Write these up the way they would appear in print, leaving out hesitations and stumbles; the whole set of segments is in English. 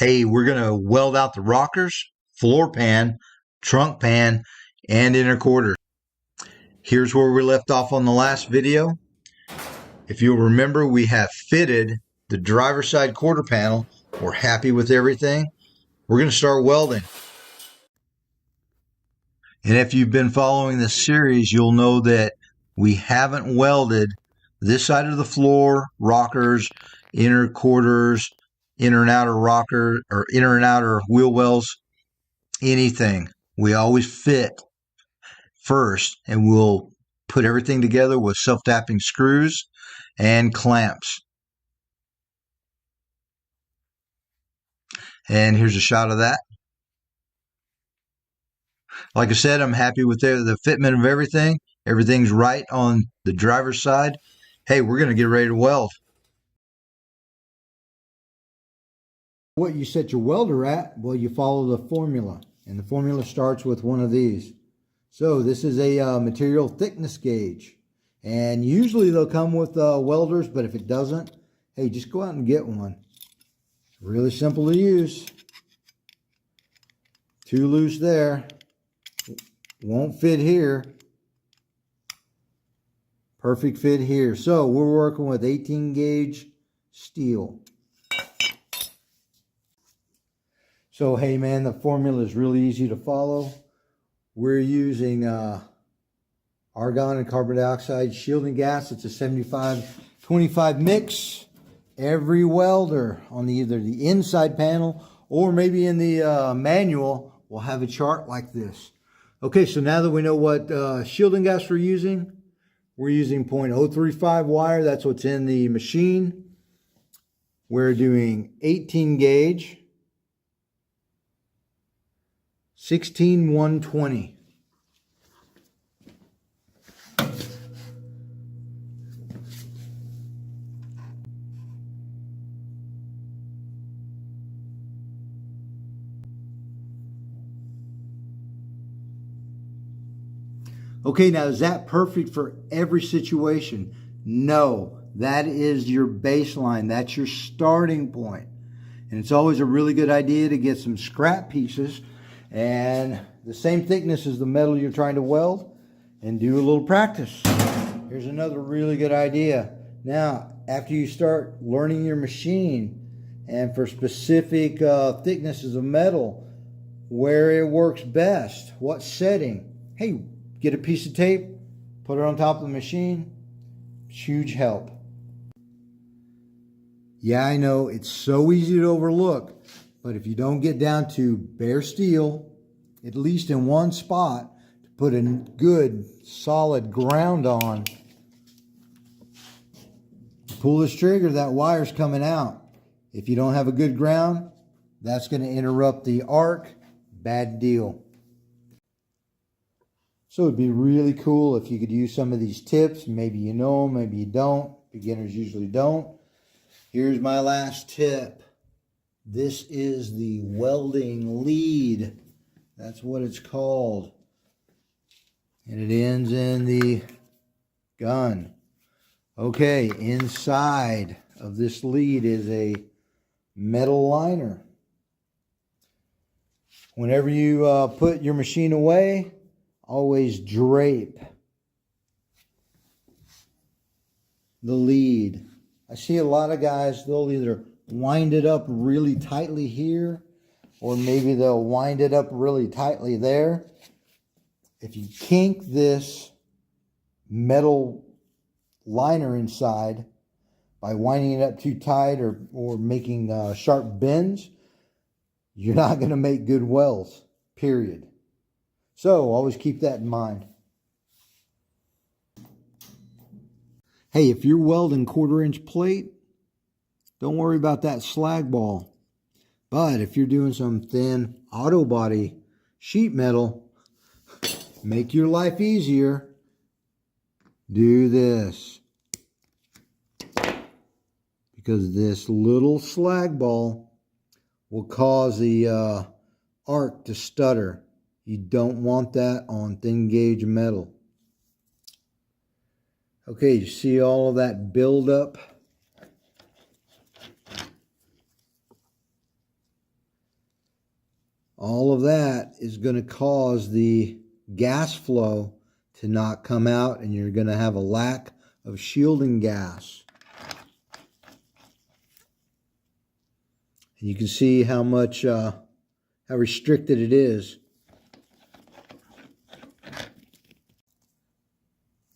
Hey, we're going to weld out the rockers, floor pan, trunk pan, and inner quarters. Here's where we left off on the last video. If you'll remember, we have fitted the driver's side quarter panel. We're happy with everything. We're going to start welding. And if you've been following this series, you'll know that we haven't welded this side of the floor, rockers, inner quarters, inner and outer rocker, or inner and outer wheel wells, anything. We always fit first, and we'll put everything together with self-tapping screws and clamps. And here's a shot of that. Like I said, I'm happy with the fitment of everything. Everything's right on the driver's side. Hey, we're going to get ready to weld. What you set your welder at, well, you follow the formula. And the formula starts with one of these. So this is a material thickness gauge. And usually they'll come with welders, but if it doesn't, hey, just go out and get one. Really simple to use. Too loose there. Won't fit here. Perfect fit here. So we're working with 18 gauge steel. So hey man, the formula is really easy to follow. We're using argon and carbon dioxide shielding gas. It's a 75-25 mix. Every welder on either the inside panel or maybe in the manual will have a chart like this. Okay, so now that we know what shielding gas we're using 0.035 wire. That's what's in the machine. We're doing 18 gauge, 16-120. Okay, now is that perfect for every situation? No, that is your baseline. That's your starting point. And it's always a really good idea to get some scrap pieces and the same thickness as the metal you're trying to weld and do a little practice. Here's another really good idea. Now, after you start learning your machine and for specific thicknesses of metal, where it works best, what setting, hey, get a piece of tape, put it on top of the machine. Huge help. Yeah, I know it's so easy to overlook, but if you don't get down to bare steel, at least in one spot, to put a good solid ground on, pull this trigger, that wire's coming out. If you don't have a good ground, that's going to interrupt the arc. Bad deal. So it'd be really cool if you could use some of these tips. Maybe you know them, maybe you don't. Beginners usually don't. Here's my last tip. This is the welding lead. That's what it's called. And it ends in the gun. Okay, inside of this lead is a metal liner. Whenever you put your machine away, always drape the lead. I see a lot of guys, they'll either wind it up really tightly here, or maybe they'll wind it up really tightly there. If you kink this metal liner inside by winding it up too tight or making sharp bends, you're not going to make good welds, period. So always keep that in mind. Hey, if you're welding 1/4-inch plate, don't worry about that slag ball. But if you're doing some thin auto body sheet metal, make your life easier. Do this. Because this little slag ball will cause the arc to stutter. You don't want that on thin gauge metal. Okay, you see all of that buildup? all of that is going to cause the gas flow to not come out, and you're going to have a lack of shielding gas. And you can see how much, how restricted it is.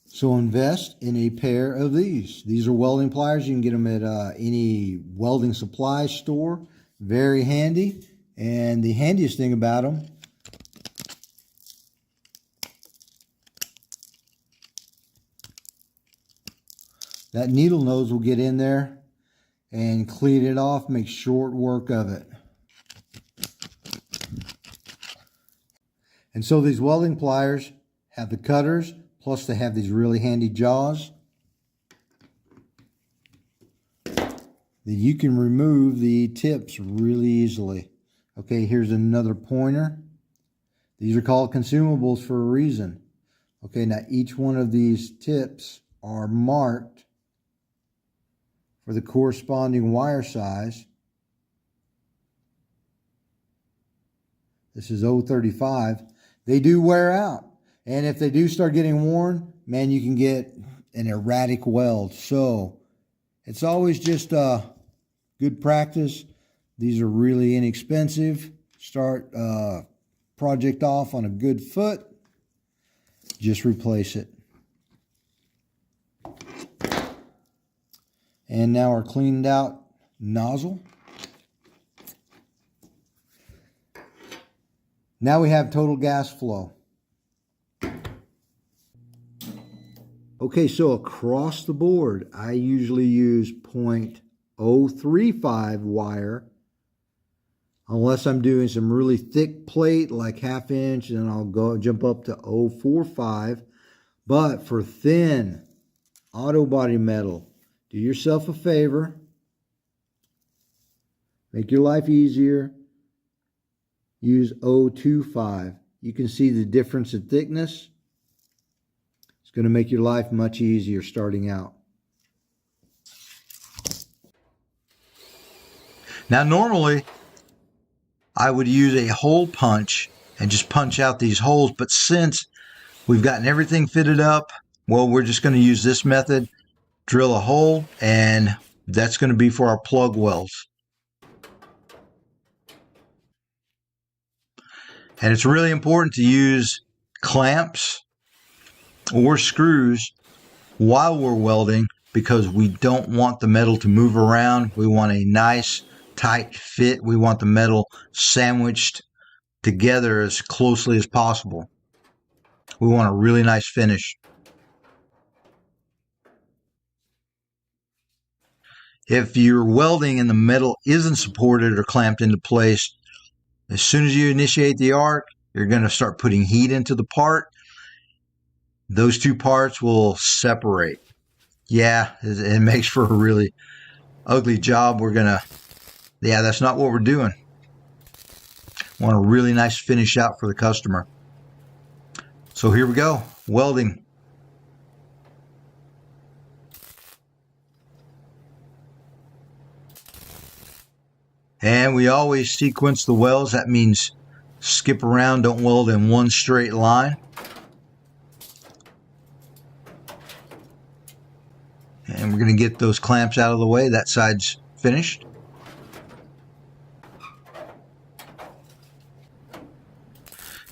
So invest in a pair of these. These are welding pliers. You can get them at any welding supply store. Very handy. And the handiest thing about them, that needle nose will get in there and clean it off, make short work of it. And so these welding pliers have the cutters, plus they have these really handy jaws that you can remove the tips really easily. Okay, here's another pointer. These are called consumables for a reason. Okay, now each one of these tips are marked for the corresponding wire size. This is 035. They do wear out. And if they do start getting worn, man, you can get an erratic weld. So it's always just good practice. These are really inexpensive. Start project off on a good foot. Just replace it. And now our cleaned out nozzle. Now we have total gas flow. Okay, so across the board, I usually use 0.035 wire, unless I'm doing some really thick plate like 1/2 inch, and I'll jump up to 0.045. But for thin auto body metal, do yourself a favor, make your life easier, use 0.25. You can see the difference in thickness. It's going to make your life much easier starting out. Now, normally, I would use a hole punch and just punch out these holes, but since we've gotten everything fitted up, well, we're just going to use this method, drill a hole, and that's going to be for our plug welds. And it's really important to use clamps or screws while we're welding, because we don't want the metal to move around. We want a nice tight fit. We want the metal sandwiched together as closely as possible. We want a really nice finish. If you're welding and the metal isn't supported or clamped into place, as soon as you initiate the arc, you're going to start putting heat into the part. Those two parts will separate. Yeah, it makes for a really ugly job. That's not what we're doing. Want a really nice finish out for the customer. So here we go, welding. And we always sequence the welds. That means skip around, don't weld in one straight line. And we're going to get those clamps out of the way. That side's finished.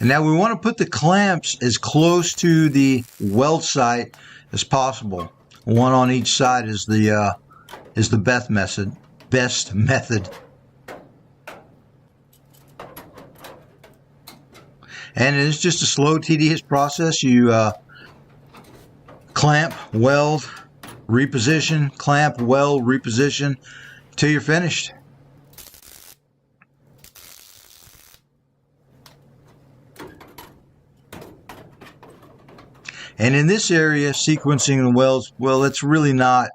And now we want to put the clamps as close to the weld site as possible. One on each side is the best method. And it's just a slow, tedious process. You clamp, weld, reposition, clamp, weld, reposition till you're finished. And in this area, sequencing the welds, well, that's really not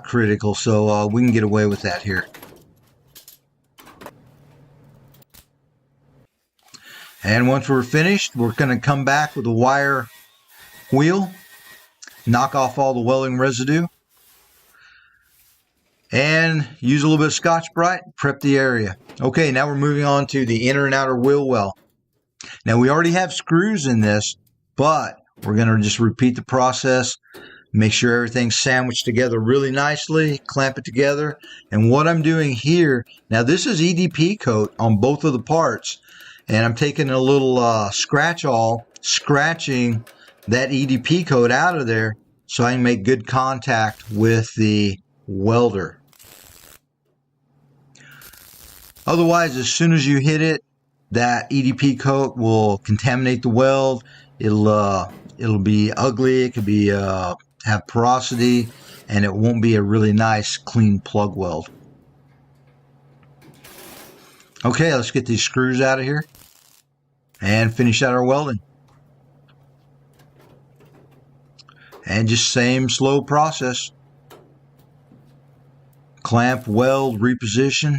critical, so we can get away with that here. And once we're finished, we're going to come back with a wire wheel, knock off all the welding residue, and use a little bit of Scotch-Brite, prep the area. Okay, now we're moving on to the inner and outer wheel well. Now we already have screws in this, but we're going to just repeat the process. Make sure everything's sandwiched together really nicely, clamp it together. And what I'm doing here, now this is EDP coat on both of the parts, and I'm taking a little scratch-all, scratching that EDP coat out of there so I can make good contact with the welder. Otherwise, as soon as you hit it, that EDP coat will contaminate the weld. It'll be ugly. It could be have porosity, and it won't be a really nice clean plug weld. Okay, let's get these screws out of here and finish out our welding. And just same slow process. Clamp, weld, reposition,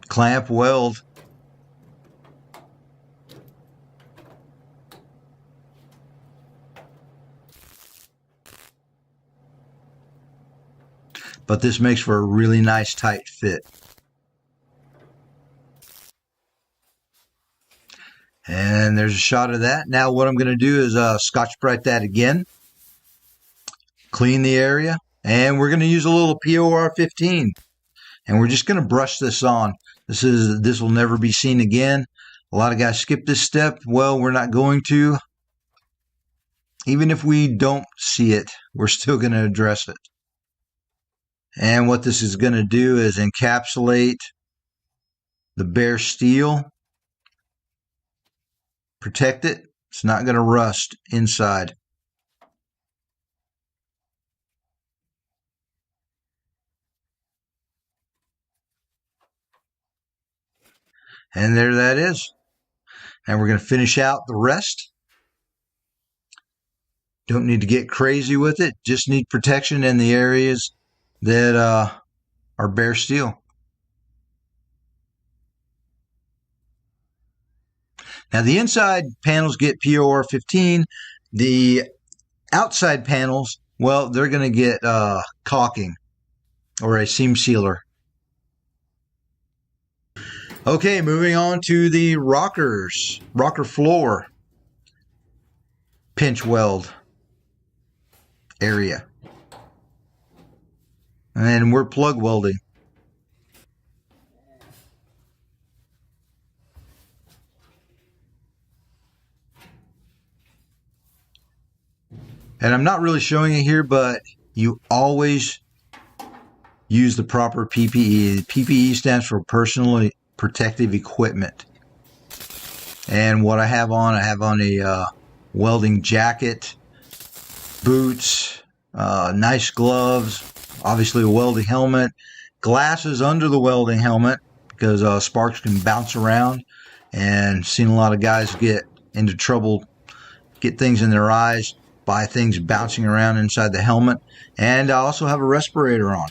clamp, weld. But this makes for a really nice tight fit. And there's a shot of that. Now what I'm going to do is Scotch-Brite that again. Clean the area. And we're going to use a little POR 15. And we're just going to brush this on. This will never be seen again. A lot of guys skip this step. Well, we're not going to. Even if we don't see it, we're still going to address it. And what this is going to do is encapsulate the bare steel, protect it. It's not going to rust inside. And there that is. And we're going to finish out the rest. Don't need to get crazy with it. Just need protection in the areas that are bare steel. Now the inside panels get POR 15. The outside panels, well, they're going to get caulking or a seam sealer. Okay, moving on to the rocker floor pinch weld area. And we're plug welding. And I'm not really showing it here, but you always use the proper PPE. PPE stands for personally protective equipment. And what I have on a welding jacket, boots, nice gloves, obviously a welding helmet, glasses under the welding helmet because sparks can bounce around, and seen a lot of guys get into trouble, get things in their eyes by things bouncing around inside the helmet. And I also have a respirator on.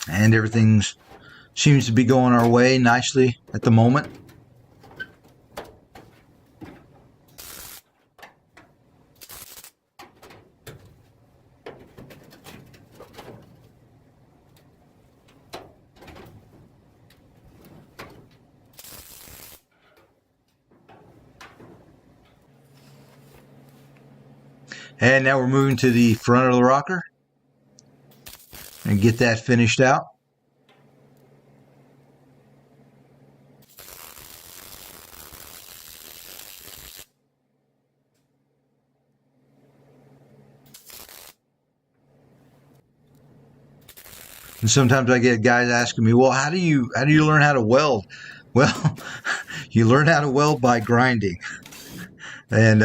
And everything seems to be going our way nicely at the moment. And now we're moving to the front of the rocker and get that finished out. And sometimes I get guys asking me, well, how do you learn how to weld? Well, you learn how to weld by grinding. And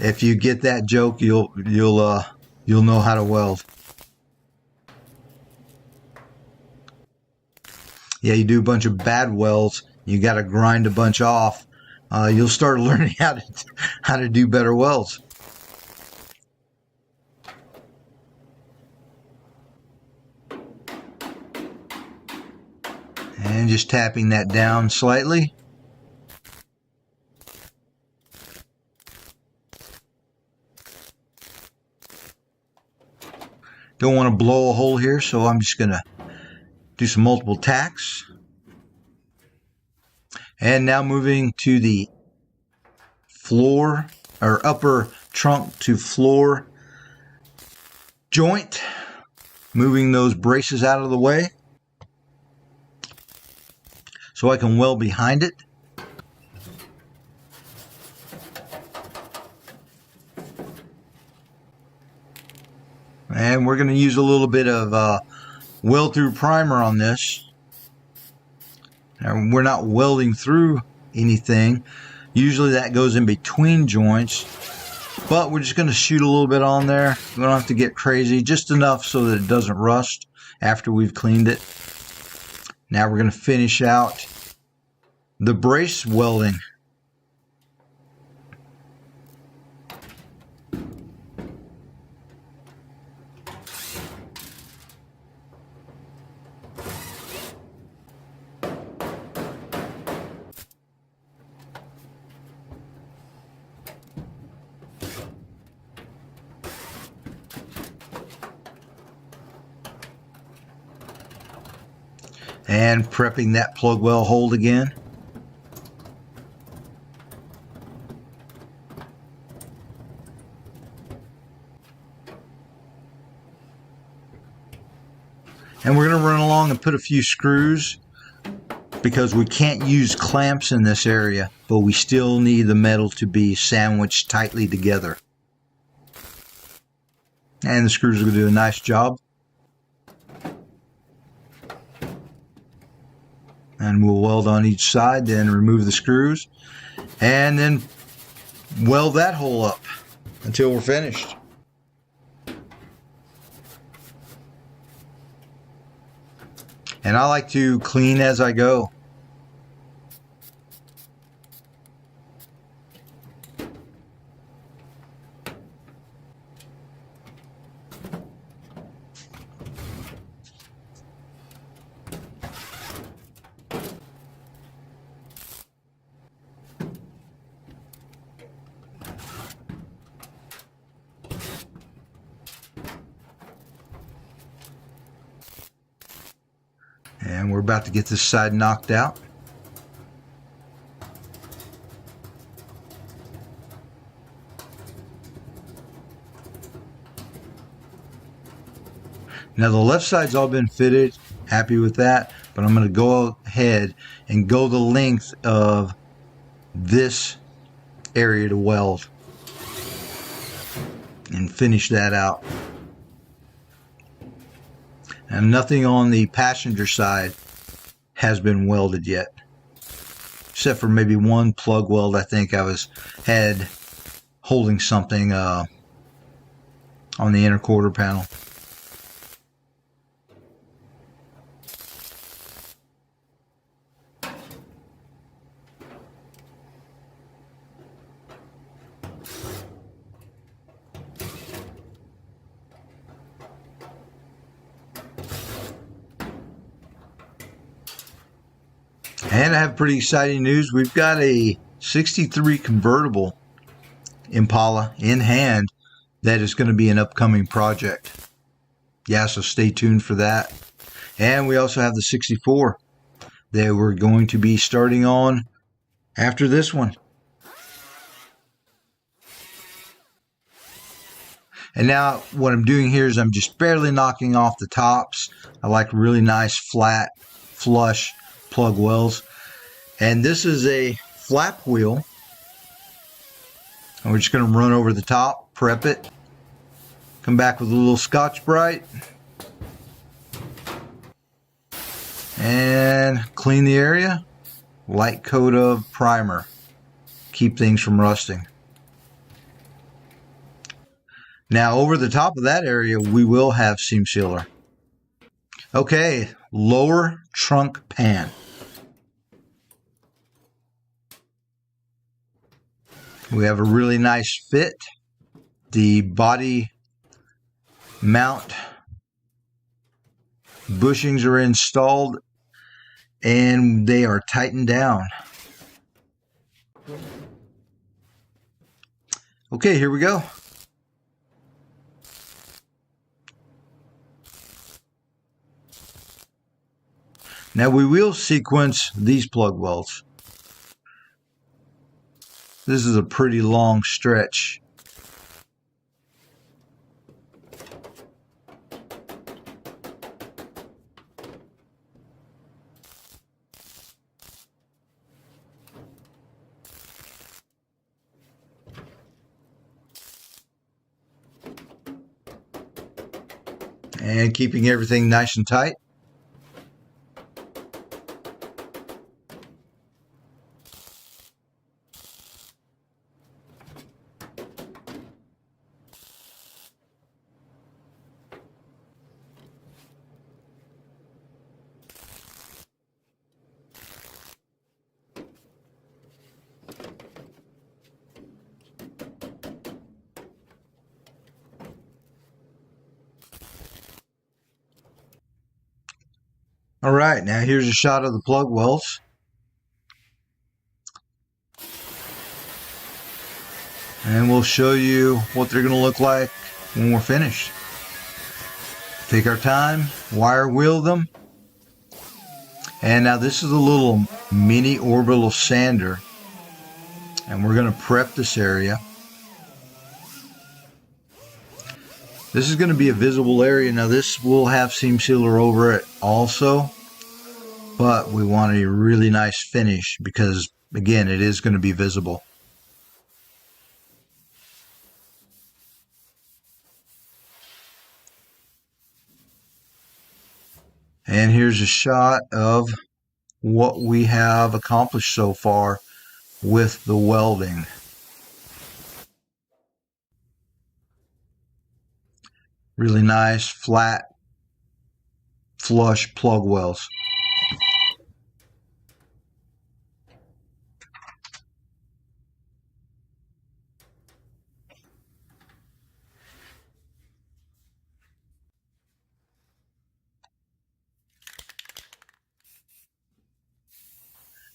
if you get that joke, you'll know how to weld. Yeah, you do a bunch of bad welds, you got to grind a bunch off. You'll start learning how to do better welds. And just tapping that down slightly. Don't want to blow a hole here, so I'm just going to do some multiple tacks. And now moving to the floor or upper trunk to floor joint, moving those braces out of the way so I can weld behind it. And we're going to use a little bit of weld through primer on this. And we're not welding through anything. Usually that goes in between joints, but we're just going to shoot a little bit on there. We don't have to get crazy, just enough so that it doesn't rust after we've cleaned it. Now we're going to finish out the brace welding. And prepping that plug well hold again. And we're going to run along and put a few screws because we can't use clamps in this area, but we still need the metal to be sandwiched tightly together. And the screws are going to do a nice job. And we'll weld on each side, then remove the screws, and then weld that hole up until we're finished. And I like to clean as I go. And we're about to get this side knocked out. Now the left side's all been fitted, happy with that, but I'm going to go ahead and go the length of this area to weld and finish that out. And nothing on the passenger side has been welded yet, except for maybe one plug weld I think I had holding something on the inner quarter panel. And I have pretty exciting news. We've got a 63 convertible Impala in hand that is going to be an upcoming project. Yeah, so stay tuned for that. And we also have the 64 that we're going to be starting on after this one. And now what I'm doing here is I'm just barely knocking off the tops. I like really nice, flat, flush plug welds. And this is a flap wheel. And we're just going to run over the top, prep it, come back with a little Scotch-Brite, and clean the area. Light coat of primer. Keep things from rusting. Now over the top of that area we will have seam sealer. Okay, lower trunk pan. We have a really nice fit. The body mount bushings are installed and they are tightened down. Okay, here we go. Now we will sequence these plug welds. This is a pretty long stretch. And keeping everything nice and tight. All right, now here's a shot of the plug welds. And we'll show you what they're going to look like when we're finished. Take our time, wire wheel them. And now this is a little mini orbital sander. And we're going to prep this area. This is going to be a visible area. Now this will have seam sealer over it also, but we want a really nice finish because, again, it is going to be visible. And here's a shot of what we have accomplished so far with the welding. Really nice, flat, flush plug welds.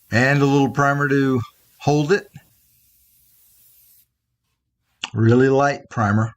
And a little primer to hold it. Really light primer.